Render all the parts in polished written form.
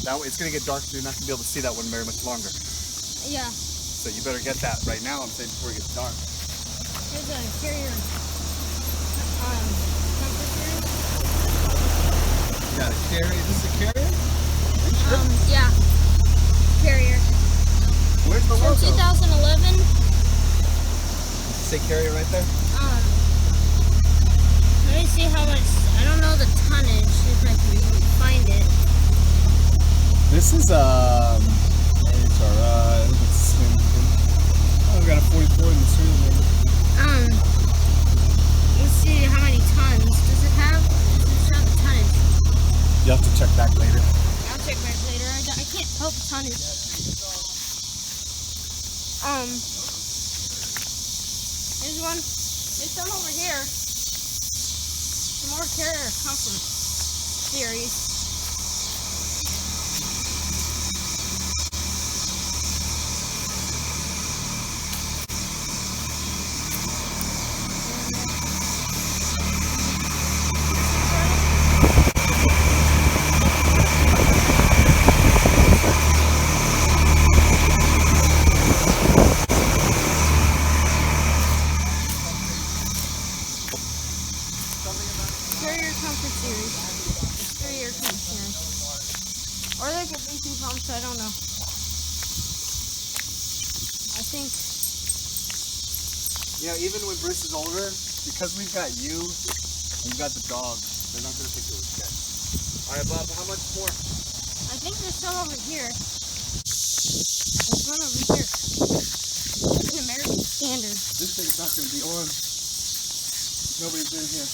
That way, it's gonna get dark, so you're not gonna be able to see that one very much longer. Yeah. So you better get that right now. I'm saying before it gets dark. Here's a carrier. Comfort series. You got a carrier. This is a carrier? Are you sure? Yeah. Carrier. Where's the From logo? 2011. Say carrier right there. Let me see how much. I don't know the tonnage. If I can find it. This is HRI. Oh, we got a 44 in the serial number. Let's see how many tons. Does it have? Does it show the tonnage? You have to check back later. I'll check back later. I can't help the tonnage. Here's one. There's some over here. Some more carrier comfort series. Carrier comfort series. Carrier comfort series. Or they could be two pumps, I don't know. I think. Yeah, even when Bruce is older, because we've got you and we've got the dog, they're not gonna think it was dead. Alright, Bob, how much more? I think there's some over here. There's one over here. It's an American Standard. This thing's not gonna be on. Nobody's in here.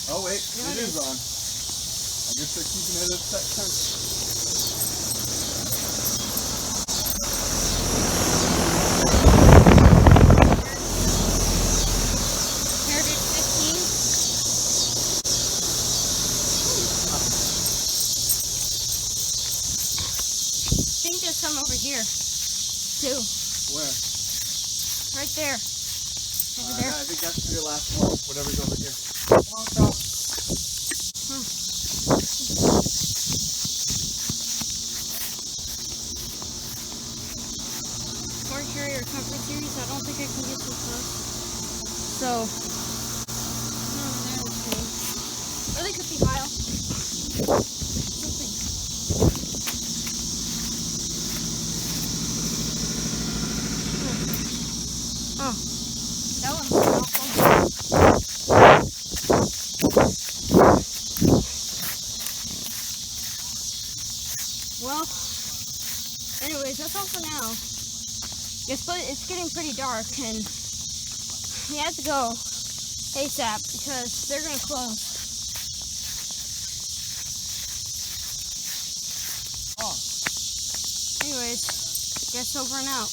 Oh wait, Yeah, it it is on. I guess they're keeping it at that time. Heritage 15. I think there's some over here, too. Where? Right there. Over there. I think that's your last one. Whatever's over here. Come on, Tom. More carrier comfort series. I don't think I can get too close. So. Or they could be Heil. Something. Oh. That one's helpful. Well, anyways, that's all for now. It's getting pretty dark, and we have to go ASAP because they're gonna close. Oh. Anyways, guess over and out.